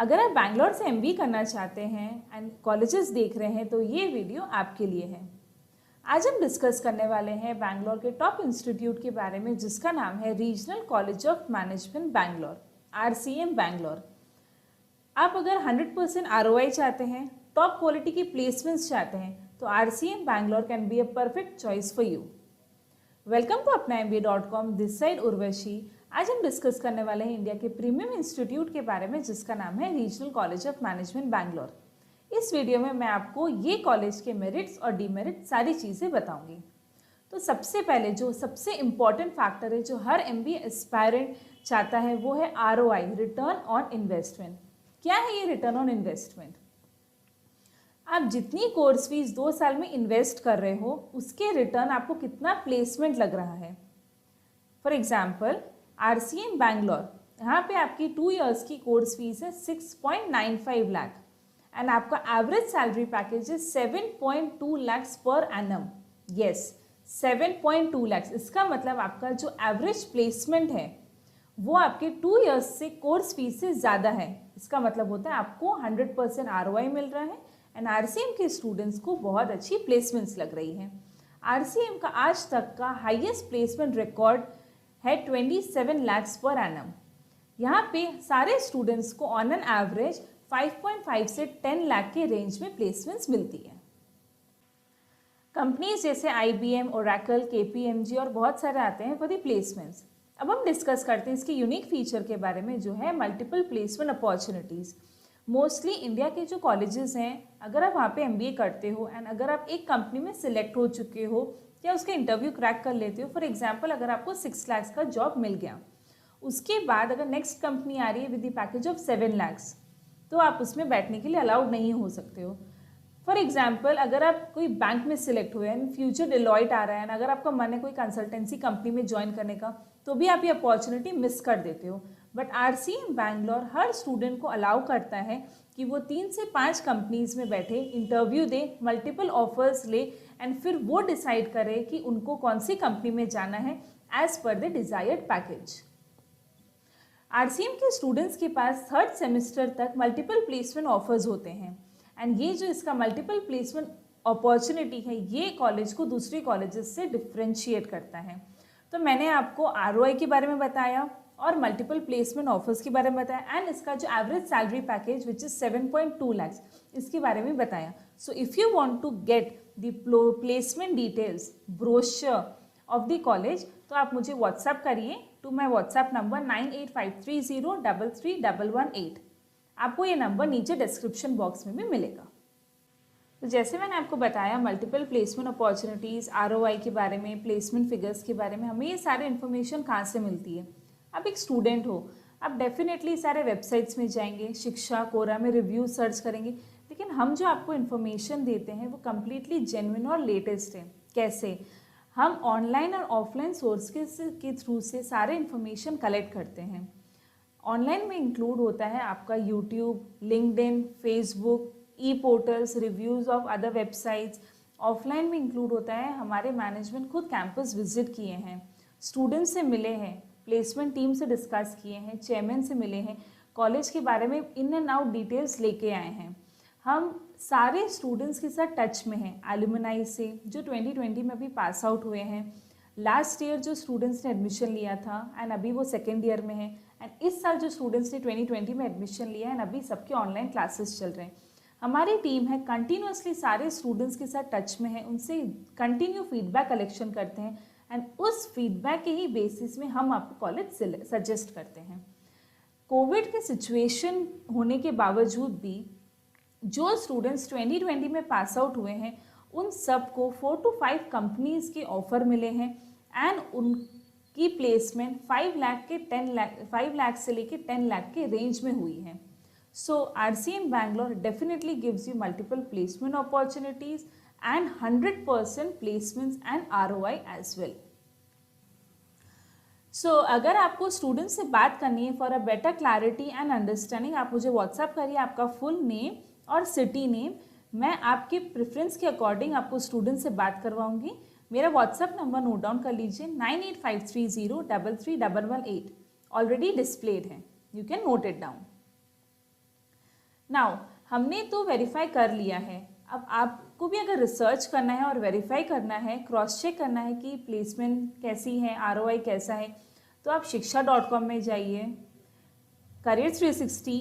अगर आप बैंगलोर से एमबीए करना चाहते हैं एंड कॉलेजेस देख रहे हैं तो ये वीडियो आपके लिए है। आज हम डिस्कस करने वाले हैं बैंगलोर के टॉप इंस्टीट्यूट के बारे में जिसका नाम है regional college of management Bangalore, RCM Bangalore. आप अगर 100% ROI चाहते हैं, टॉप क्वालिटी की प्लेसमेंट्स चाहते हैं तो RCM Bangalore can be a perfect choice for you. Welcome to apnaMBA.com, this side Urvashi. आज हम डिस्कस करने वाले हैं इंडिया के प्रीमियम इंस्टीट्यूट के बारे में जिसका नाम है regional college of management Bangalore. इस वीडियो में मैं आपको ये कॉलेज के मेरिट्स और डीमेरिट्स सारी चीज़ें बताऊंगी। तो सबसे पहले जो सबसे इम्पॉर्टेंट फैक्टर है जो हर MBA एस्पायरेंट चाहता है वो है ROI, रिटर्न ऑन इन्वेस्टमेंट। क्या है ये रिटर्न ऑन इन्वेस्टमेंट? आप जितनी कोर्स फीस 2 साल में इन्वेस्ट कर रहे हो उसके रिटर्न आपको कितना प्लेसमेंट लग रहा है। फॉर एग्जाम्पल RCM बैंगलोर, यहाँ पे आपकी 2 इयर्स की कोर्स फीस है 6.95 लाख एंड आपका एवरेज सैलरी पैकेज है 7.2 lakhs per annum. Yes, 7.2 lakhs. इसका मतलब आपका जो एवरेज प्लेसमेंट है वो आपके 2 इयर्स से कोर्स फीस से ज़्यादा है। इसका मतलब होता है आपको 100% ROI मिल रहा है एंड RCM के स्टूडेंट्स को बहुत अच्छी प्लेसमेंट्स लग रही है। RCM का आज तक का हाईएस्ट प्लेसमेंट रिकॉर्ड है 27 लैक्स पर एनम। यहाँ पे सारे स्टूडेंट्स को ऑन एन एवरेज 5.5 से 10 लाख के रेंज में प्लेसमेंट्स मिलती है। कंपनीज जैसे IBM, ओरेकल, KPMG और बहुत सारे आते हैं फॉर द प्लेसमेंट्स। अब हम डिस्कस करते हैं इसके यूनिक फीचर के बारे में जो है multiple placement opportunities. Mostly India के जो कॉलेजेस हैं, अगर आप वहाँ पे MBA करते हो एंड अगर आप एक कंपनी में सिलेक्ट हो चुके हो या उसका इंटरव्यू क्रैक कर लेते हो, फॉर एग्जांपल अगर आपको 6 लाख का जॉब मिल गया, उसके बाद अगर नेक्स्ट कंपनी आ रही है with the package of 7 lakhs तो आप उसमें बैठने के लिए अलाउड नहीं हो सकते हो। फॉर एग्जाम्पल अगर आप कोई बैंक में सिलेक्ट हुए एंड फ्यूचर डिलॉयट आ रहा है, अगर आपका मन है कोई कंसल्टेंसी कंपनी में ज्वाइन करने का तो भी आप ये अपॉर्चुनिटी मिस कर देते हो। But RCM Bangalore her student को अलाउ करता है कि वो 3 से 5 कंपनीज में बैठे, इंटरव्यू दे, मल्टीपल ऑफर्स ले एंड फिर वो डिसाइड करे कि उनको कौन सी कंपनी में जाना है as per the desired package. RCM के स्टूडेंट्स के पास 3rd सेमेस्टर तक मल्टीपल प्लेसमेंट ऑफर्स होते हैं एंड ये जो इसका मल्टीपल प्लेसमेंट अपॉर्चुनिटी है ये कॉलेज को दूसरे कॉलेजेस से डिफ्रेंशिएट करता है। तो मैंने आपको ROI के बारे में बताया और मल्टीपल प्लेसमेंट ऑफर्स के बारे में बताया एंड इसका जो average salary package which is 7.2 lakhs इसके बारे में बताया। So if you want to get the placement details, brochure of the college तो आप मुझे व्हाट्सएप करिए टू माई व्हाट्सएप नंबर 9853033118। आपको ये नंबर नीचे डिस्क्रिप्शन बॉक्स में भी मिलेगा। तो जैसे मैंने आपको बताया मल्टीपल प्लेसमेंट अपॉर्चुनिटीज़, ROI के बारे में, प्लेसमेंट फिगर्स के बारे में, हमें ये सारे इन्फॉर्मेशन कहाँ से मिलती है। आप एक स्टूडेंट हो, आप डेफिनेटली सारे वेबसाइट्स में जाएंगे, शिक्षा, कोरा में रिव्यू सर्च करेंगे, लेकिन हम जो आपको इन्फॉर्मेशन देते हैं वो कम्प्लीटली जेन्युइन और लेटेस्ट है। कैसे? हम ऑनलाइन और ऑफलाइन सोर्स के थ्रू से सारे इन्फॉर्मेशन कलेक्ट करते हैं। ऑनलाइन में इंक्लूड होता है आपका YouTube, LinkedIn, Facebook, portals, reviews of other websites. Offline में इंक्लूड होता है हमारे मैनेजमेंट खुद कैंपस विजिट किए हैं, स्टूडेंट्स से मिले हैं, प्लेसमेंट टीम से डिस्कस किए हैं, चेयरमैन से मिले हैं, कॉलेज के बारे में इन एंड आउट डिटेल्स लेके आए हैं। हम सारे स्टूडेंट्स के साथ टच में हैं, एलुमनाई से जो 2020 में अभी पास आउट हुए हैं, लास्ट ईयर जो स्टूडेंट्स ने एडमिशन लिया था एंड अभी वो 2nd ईयर में है, एंड इस साल जो स्टूडेंट्स ने 2020 में एडमिशन लिया है एंड अभी सबके ऑनलाइन क्लासेस चल रहे हैं। हमारी टीम है कंटिन्यूसली सारे स्टूडेंट्स के साथ टच में है, उनसे कंटिन्यू फीडबैक कलेक्शन करते हैं एंड उस फीडबैक के ही बेसिस में हम आपको कॉलेज सजेस्ट करते हैं। कोविड के सिचुएशन होने के बावजूद भी जो स्टूडेंट्स 2020 में पास आउट हुए हैं उन सबको 4 to 5 कंपनीज के ऑफर मिले हैं एंड उनकी प्लेसमेंट 5 लाख से लेके 10 लाख के रेंज में हुई है। So RCM Bangalore definitely gives you multiple placement opportunities and 100% placements and ROI as well. So अगर आपको स्टूडेंट से बात करनी है for a better clarity and understanding, आप मुझे व्हाट्सएप करिए आपका फुल नेम और सिटी नेम। मैं आपके प्रेफरेंस के अकॉर्डिंग आपको स्टूडेंट से बात करवाऊंगी। मेरा व्हाट्सएप नंबर नोट डाउन कर लीजिए 9853033118, ऑलरेडी डिस्प्लेड है, you can note it down. Now हमने तो वेरीफाई कर लिया है, अब आपको भी अगर रिसर्च करना है और वेरीफाई करना है, क्रॉस चेक करना है कि प्लेसमेंट कैसी है, ROI कैसा है, तो आप shiksha.com में जाइए, career 360,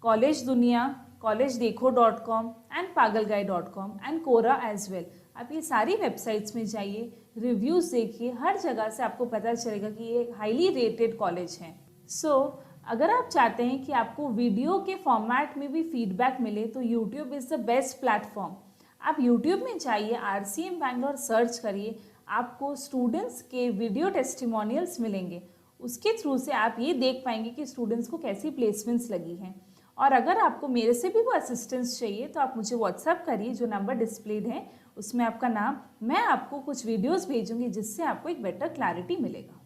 College Dunia, collegedekho.com and pagalguy.com and Quora as well. आप ये सारी वेबसाइट्स में जाइए, रिव्यूज़ देखिए, हर जगह से आपको पता चलेगा कि ये हाईली रेटेड कॉलेज हैं। सो अगर आप चाहते हैं कि आपको वीडियो के फॉर्मेट में भी फीडबैक मिले तो YouTube is the best platform. आप यूट्यूब में जाइए, RCM बैंगलोर सर्च करिए, आपको स्टूडेंट्स के वीडियो टेस्टिमोनियल्स मिलेंगे। उसके थ्रू से आप ये देख पाएंगे कि स्टूडेंट्स को कैसी प्लेसमेंट्स लगी हैं। और अगर आपको मेरे से भी वो असिस्टेंस चाहिए तो आप मुझे व्हाट्सएप करिए, जो नंबर डिस्प्लेड है उसमें आपका नाम, मैं आपको कुछ वीडियोस भेजूंगी जिससे आपको एक बेटर क्लैरिटी मिलेगा।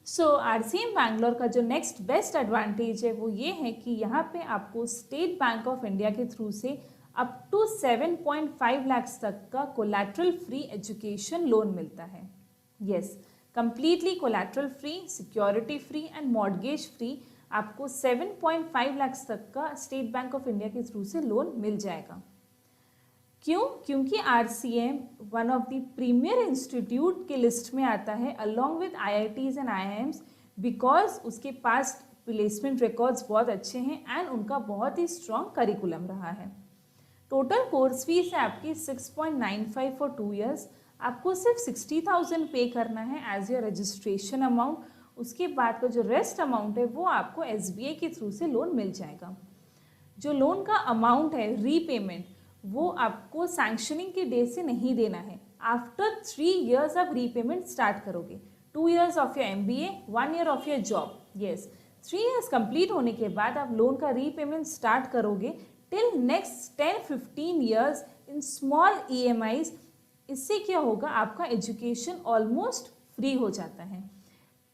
सो RCM बैंगलोर का जो नेक्स्ट बेस्ट एडवांटेज है वो ये है कि यहाँ पे आपको स्टेट बैंक ऑफ इंडिया के थ्रू से अप टू 7.5 लाख तक का कोलैटरल फ्री एजुकेशन लोन मिलता है। Yes, completely collateral free, security free and mortgage free आपको 7.5 लाख तक का स्टेट बैंक ऑफ इंडिया के थ्रू से लोन मिल जाएगा। क्यों? क्योंकि RCM one of the premier institute के लिस्ट में आता है along with IITs and IIMs, because उसके पास प्लेसमेंट रिकॉर्ड्स बहुत अच्छे हैं एंड उनका बहुत ही स्ट्रॉन्ग करिकुलम रहा है। टोटल कोर्स फीस है आपकी 6.95 फॉर 2 ईयर्स। आपको सिर्फ 60,000 पे करना है एज योर रजिस्ट्रेशन अमाउंट। उसके बाद का जो रेस्ट अमाउंट है वो आपको SBI के थ्रू से लोन मिल जाएगा। जो लोन का अमाउंट है रीपेमेंट, वो आपको सैंक्शनिंग के डे से नहीं देना है। आफ्टर 3 ईयर्स आप रीपेमेंट स्टार्ट करोगे। 2 years of your MBA, 1 year of your job. Yes, 3 years complete होने के बाद आप लोन का रीपेमेंट स्टार्ट करोगे till next 10-15 years in small EMIs। इससे क्या होगा, आपका एजुकेशन ऑलमोस्ट फ्री हो जाता है।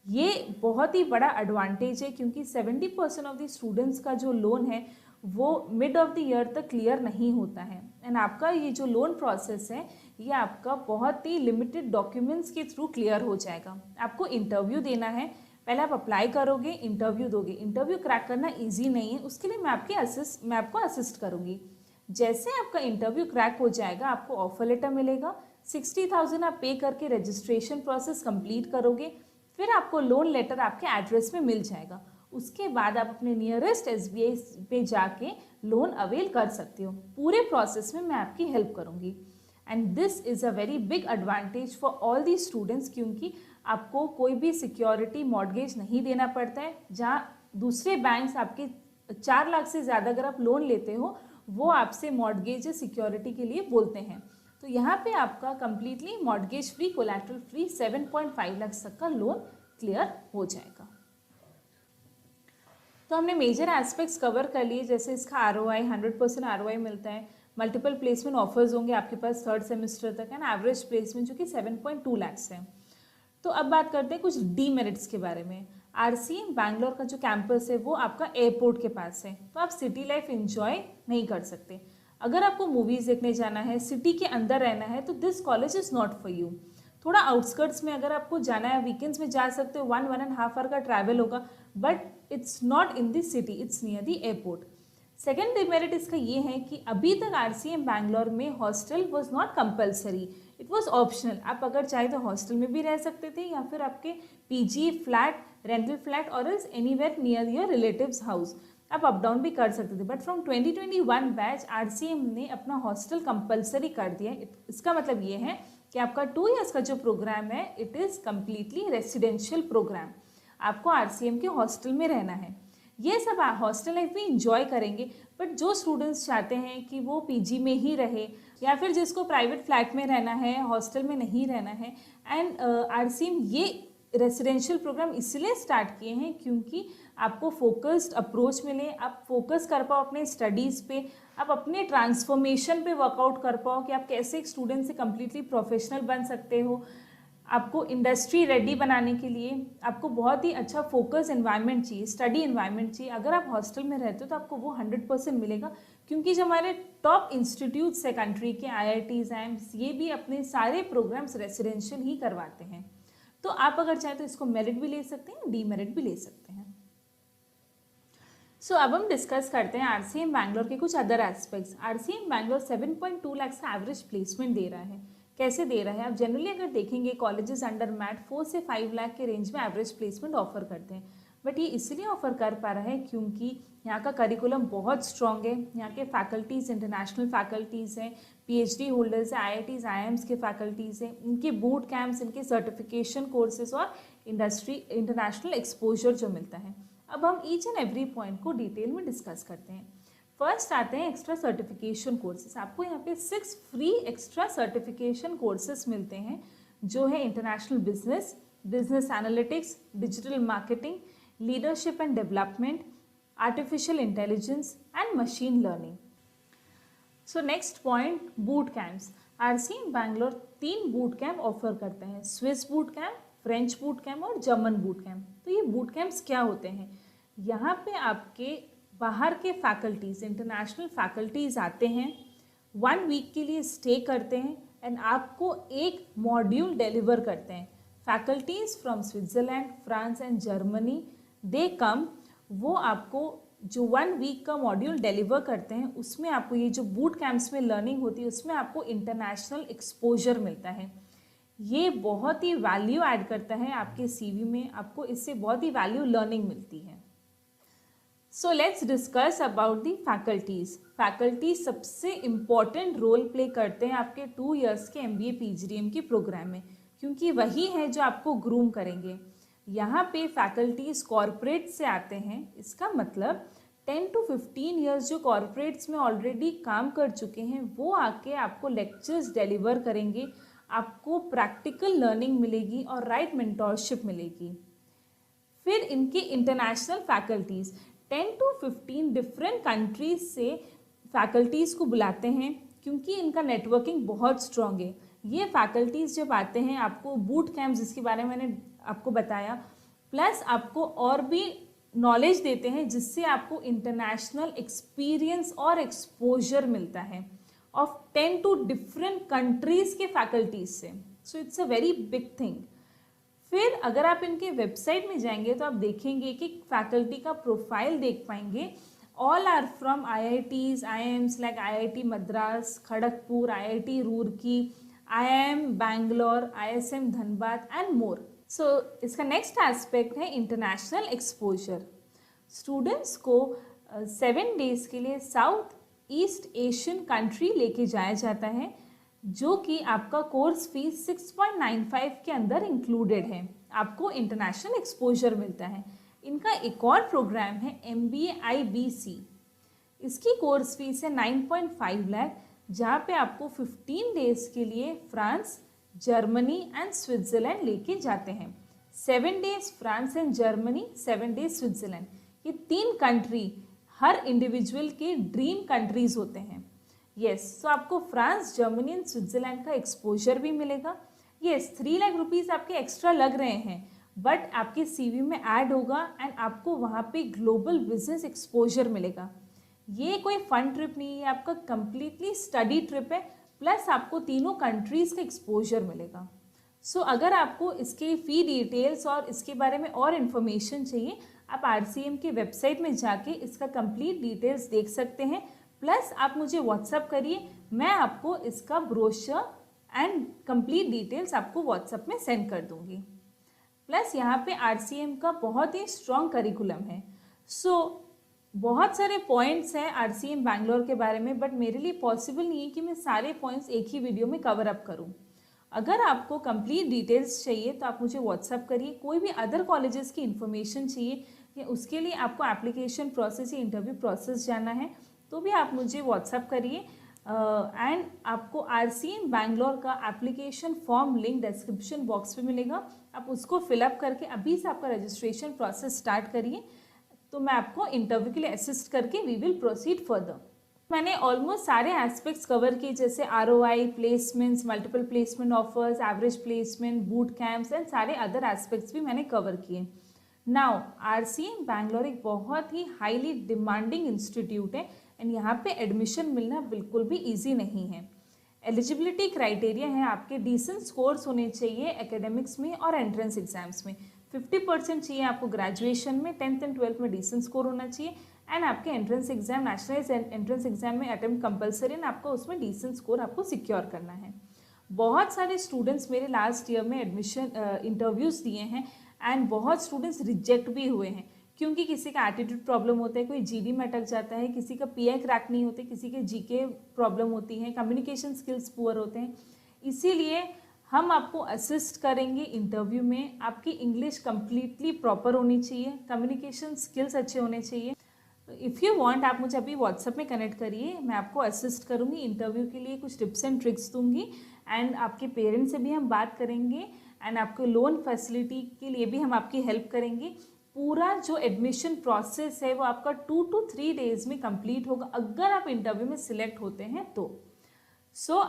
ये बहुत ही बड़ा एडवांटेज है क्योंकि 70% ऑफ द स्टूडेंट्स का जो लोन है वो मिड ऑफ द ईयर तक क्लियर नहीं होता है। एंड आपका ये जो लोन प्रोसेस है ये आपका बहुत ही लिमिटेड डॉक्यूमेंट्स के थ्रू क्लियर हो जाएगा। आपको इंटरव्यू देना है, पहले आप अप्लाई करोगे, इंटरव्यू दोगे। इंटरव्यू क्रैक करना ईजी नहीं है, उसके लिए मैं आपको असिस्ट करूँगी। जैसे आपका इंटरव्यू क्रैक हो जाएगा आपको ऑफर लेटर मिलेगा। 60,000 आप पे करके रजिस्ट्रेशन प्रोसेस कंप्लीट करोगे, फिर आपको लोन लेटर आपके एड्रेस में मिल जाएगा। उसके बाद आप अपने नियरेस्ट SBI पे जाके लोन अवेल कर सकते हो। पूरे प्रोसेस में मैं आपकी हेल्प करूँगी and this is a very big advantage for all the students, क्योंकि आपको कोई भी सिक्योरिटी मॉर्गेज नहीं देना पड़ता है। जहाँ दूसरे बैंक्स आपके 4 लाख से ज़्यादा अगर आप लोन लेते हो वो आपसे मॉर्गेज सिक्योरिटी के लिए बोलते हैं, तो यहाँ पे आपका completely mortgage free, collateral free 7.5 lakh तक का लोन क्लियर हो जाएगा। तो हमने मेजर एस्पेक्ट्स कवर कर लिए, जैसे इसका ROI 100% ROI मिलता है, मल्टीपल प्लेसमेंट ऑफर्स होंगे आपके पास 3rd सेमेस्टर तक एंड एवरेज प्लेसमेंट जो कि 7.2 लाख है। तो अब बात करते हैं कुछ डीमेरिट्स के बारे में। RCM बैंगलोर का जो कैंपस है वो आपका एयरपोर्ट के पास है, तो आप सिटी लाइफ एंजॉय नहीं कर सकते। अगर आपको मूवीज़ देखने जाना है, सिटी के अंदर रहना है, तो this college is not for you. थोड़ा आउटस्कर्ट्स में अगर आपको जाना है, वीकेंड्स में जा सकते हो, 1-1.5 आवर का ट्रैवल होगा, but it's not in this city, it's near the airport. Second demerit इसका ये है कि अभी तक RCM बैंगलोर में hostel was not compulsory, it was optional. आप अगर चाहे तो हॉस्टल में भी रह सकते थे या फिर आपके PG फ्लैट, रेंटल फ्लैट और else anywhere near your relatives house आप अप डाउन भी कर सकते थे। बट फ्रॉम 2021 बैच RCM ने अपना हॉस्टल कंपल्सरी कर दिया। इसका मतलब ये है कि आपका 2 ईयर्स का जो प्रोग्राम है it is completely residential program. आपको RCM के हॉस्टल में रहना है। ये सब हॉस्टल लाइफ भी इंजॉय करेंगे, बट जो स्टूडेंट्स चाहते हैं कि वो PG में ही रहे या फिर जिसको प्राइवेट फ्लैट में रहना है, हॉस्टल में नहीं रहना है, एंड RCM ये रेसिडेंशियल प्रोग्राम इसलिए स्टार्ट किए हैं क्योंकि आपको फोकस्ड अप्रोच मिले, आप फोकस कर पाओ अपने स्टडीज़ पे, आप अपने ट्रांसफॉर्मेशन पे वर्कआउट कर पाओ कि आप कैसे एक स्टूडेंट से कम्प्लीटली प्रोफेशनल बन सकते हो। आपको इंडस्ट्री रेडी बनाने के लिए आपको बहुत ही अच्छा फोकस एनवायरनमेंट चाहिए, स्टडी एनवायरनमेंट चाहिए। अगर आप हॉस्टल में रहते हो तो आपको वो 100% मिलेगा, क्योंकि जो हमारे टॉप इंस्टीट्यूट्स है कंट्री के, IITs, IIMs, ये भी अपने सारे प्रोग्राम्स रेसिडेंशियल ही करवाते हैं। तो आप अगर चाहें तो इसको मेरिट भी ले सकते हैं, डीमेरिट भी ले सकते हैं। सो अब हम डिस्कस करते हैं आरसीएम बैंगलोर के कुछ other aspects. RCM Bangalore 7.2 lakh का एवरेज प्लेसमेंट दे रहा है। कैसे दे रहा है? आप जनरली अगर देखेंगे कॉलेजेस अंडर मैट 4 से 5 लाख के रेंज में एवरेज प्लेसमेंट ऑफर करते हैं, बट ये इसलिए ऑफर कर पा रहा है क्योंकि यहाँ का करिकुलम बहुत स्ट्रॉन्ग है। यहाँ के फैकल्टीज़ इंटरनेशनल फैकल्टीज़ हैं, पीएचडी होल्डर्स हैं, आईआईटीज़ आईआईएम्स के फैकल्टीज़ हैं, इनके बूट कैंप्स, इनके सर्टिफिकेशन कोर्सेज और इंडस्ट्री इंटरनेशनल एक्सपोजर जो मिलता है। अब हम ईच एंड एवरी पॉइंट को डिटेल में डिस्कस करते हैं। फर्स्ट आते हैं एक्स्ट्रा सर्टिफिकेशन कोर्सेज। आपको यहाँ पे 6 फ्री एक्स्ट्रा सर्टिफिकेशन कोर्सेज मिलते हैं, जो है international business, business analytics, digital marketing, leadership and development, artificial intelligence and machine learning. So next point, boot camps. RCM Bangalore 3 boot camp offer करते हैं, Swiss boot camp, French boot camp और German boot camp. तो ये boot camps क्या होते हैं? यहाँ पे आपके बाहर के फैकल्टीज़, इंटरनेशनल फैकल्टीज़ आते हैं, 1 वीक के लिए स्टे करते हैं एंड आपको एक मॉड्यूल डिलीवर करते हैं। Faculties from Switzerland, France and Germany they come, वो आपको जो 1 वीक का मॉड्यूल डिलीवर करते हैं, उसमें आपको ये जो बूट कैंप्स में लर्निंग होती है उसमें आपको इंटरनेशनल एक्सपोजर मिलता है। ये बहुत ही वैल्यू ऐड करता है आपके सीवी में, आपको इससे बहुत ही वैल्यू लर्निंग मिलती है। So let's discuss about the faculties. Faculty सबसे इम्पॉर्टेंट रोल प्ले करते हैं आपके 2 इयर्स के MBA PGDM के प्रोग्राम में, क्योंकि वही है जो आपको ग्रूम करेंगे। यहाँ पे फैकल्टीज़ कॉरपोरेट से आते हैं, इसका मतलब 10 to 15 ईयर्स जो कॉरपोरेट्स में ऑलरेडी काम कर चुके हैं वो आके आपको लेक्चर्स डिलीवर करेंगे, आपको प्रैक्टिकल लर्निंग मिलेगी और राइट मेंटोरशिप मिलेगी। फिर इनकी international faculties 10 to 15 different countries से फैकल्टीज़ को बुलाते हैं, क्योंकि इनका नेटवर्किंग बहुत स्ट्रॉन्ग है। ये फैकल्टीज़ जब आते हैं आपको बूट कैंप्स, जिसके बारे में मैंने आपको बताया, प्लस आपको और भी नॉलेज देते हैं जिससे आपको इंटरनेशनल एक्सपीरियंस और एक्सपोजर मिलता है ऑफ 10 to डिफरेंट कंट्रीज़ के फैकल्टीज से। So it's a very big thing. फिर अगर आप इनके वेबसाइट में जाएंगे तो आप देखेंगे कि फैकल्टी का प्रोफाइल देख पाएंगे। All are from IITs, IIMs like IIT Madras, Kharagpur, IIT Roorkee, IIM Bangalore, ISM Dhanbad and more. So इसका नेक्स्ट एस्पेक्ट है इंटरनेशनल एक्सपोजर। स्टूडेंट्स को 7 डेज के लिए साउथ ईस्ट एशियन कंट्री लेके जाया जाता है, जो कि आपका कोर्स फीस 6.95 के अंदर इंक्लूडेड है। आपको इंटरनेशनल एक्सपोजर मिलता है। इनका एक और प्रोग्राम है MBA IBC। इसकी कोर्स फीस है 9.5 लाख, जहाँ पे आपको 15 डेज के लिए फ्रांस, जर्मनी एंड स्विट्ज़रलैंड लेके जाते हैं। 7 days France and Germany, 7 days Switzerland. ये 3 कंट्री हर इंडिविजुअल के ड्रीम कंट्रीज होते हैं। यस, सो आपको फ्रांस, जर्मनी एंड स्विट्ज़रलैंड का एक्सपोजर भी मिलेगा। यस, 3 लाख रुपीज़ आपके एक्स्ट्रा लग रहे हैं, बट आपके CV में ऐड होगा एंड आपको वहाँ पे ग्लोबल बिजनेस एक्सपोजर मिलेगा। ये कोई फन ट्रिप नहीं है, आपका कंप्लीटली स्टडी ट्रिप है, प्लस आपको तीनों कंट्रीज़ का एक्सपोजर मिलेगा। सो अगर आपको इसके फ़ी डिटेल्स और इसके बारे में और इन्फॉर्मेशन चाहिए, आप RCM के वेबसाइट में जाके इसका कंप्लीट डिटेल्स देख सकते हैं। प्लस आप मुझे व्हाट्सअप करिए, मैं आपको इसका ब्रोशर एंड कंप्लीट डिटेल्स आपको व्हाट्सअप में सेंड कर दूंगी। प्लस यहाँ पे RCM का बहुत ही स्ट्रॉन्ग करिकुलम है। सो बहुत सारे पॉइंट्स हैं RCM बैंगलोर के बारे में, बट मेरे लिए पॉसिबल नहीं है कि मैं सारे पॉइंट्स एक ही वीडियो में कवर अप करूँ। अगर आपको कंप्लीट डिटेल्स चाहिए तो आप मुझे व्हाट्सअप करिए। कोई भी अदर कॉलेजेस की इन्फॉर्मेशन चाहिए या उसके लिए आपको एप्लीकेशन प्रोसेस या इंटरव्यू प्रोसेस जानना है तो भी आप मुझे व्हाट्सअप करिए। एंड आपको RCM बैंगलोर का application form link description box पे मिलेगा, आप उसको फिलअप करके अभी से आपका रजिस्ट्रेशन प्रोसेस स्टार्ट करिए, तो मैं आपको इंटरव्यू के लिए असिस्ट करके वी विल प्रोसीड फर्दर। मैंने ऑलमोस्ट सारे एस्पेक्ट्स कवर किए, जैसे ROI, placements, multiple placement offers, average placement, boot camps and सारे अदर एस्पेक्ट्स भी मैंने कवर किए। नाउ RCM बैंगलोर एक बहुत ही हाईली डिमांडिंग इंस्टीट्यूट है एंड यहाँ पे एडमिशन मिलना बिल्कुल भी ईजी नहीं है। एलिजिबिलिटी क्राइटेरिया है आपके डिसेंट स्कोर्स होने चाहिए एकेडमिक्स में और एंट्रेंस एग्जाम्स में। 50% चाहिए आपको ग्रेजुएशन में, 10th एंड 12th में डिसेंट स्कोर होना चाहिए एंड आपके entrance exam, national entrance exam में अटेम्प्ट कंपलसरी एंड आपको उसमें डिसेंट स्कोर आपको सिक्योर करना है। बहुत सारे स्टूडेंट्स मेरे लास्ट ईयर में एडमिशन इंटरव्यूज़ दिए हैं एंड बहुत स्टूडेंट्स रिजेक्ट भी हुए हैं, क्योंकि किसी का एटीट्यूड प्रॉब्लम होता है, कोई जीडी में अटक जाता है, किसी का पीआई क्रैक नहीं होते, किसी के जीके प्रॉब्लम होती है, कम्युनिकेशन स्किल्स पुअर होते हैं। इसीलिए हम आपको असिस्ट करेंगे इंटरव्यू में। आपकी इंग्लिश कम्प्लीटली प्रॉपर होनी चाहिए, कम्युनिकेशन स्किल्स अच्छे होने चाहिए। इफ़ यू वांट आप मुझे अभी व्हाट्सएप में कनेक्ट करिए, मैं आपको असिस्ट करूँगी इंटरव्यू के लिए, कुछ टिप्स एंड ट्रिक्स दूंगी एंड आपके पेरेंट्स से भी हम बात करेंगे एंड आपको लोन फैसिलिटी के लिए भी हम आपकी हेल्प करेंगे। पूरा जो एडमिशन प्रोसेस है वो आपका 2 to 3 डेज में कंप्लीट होगा अगर आप इंटरव्यू में सिलेक्ट होते हैं तो।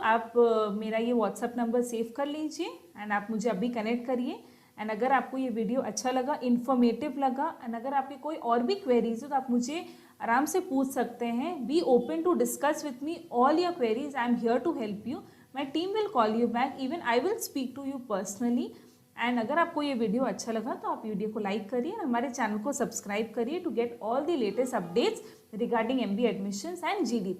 आप मेरा ये व्हाट्सएप नंबर सेव कर लीजिए एंड आप मुझे अभी कनेक्ट करिए। एंड अगर आपको ये वीडियो अच्छा लगा, इन्फॉर्मेटिव लगा एंड अगर आपकी कोई और भी क्वेरीज हो तो आप मुझे आराम से पूछ सकते हैं। Be open to discuss with me all your queries, I am here to help you. My team will call you back, even I will speak to you personally. And अगर आपको ये वीडियो अच्छा लगा तो आप वीडियो को like करिए, हमारे चैनल को सब्सक्राइब करिए to get all the latest updates regarding MBA admissions and GD।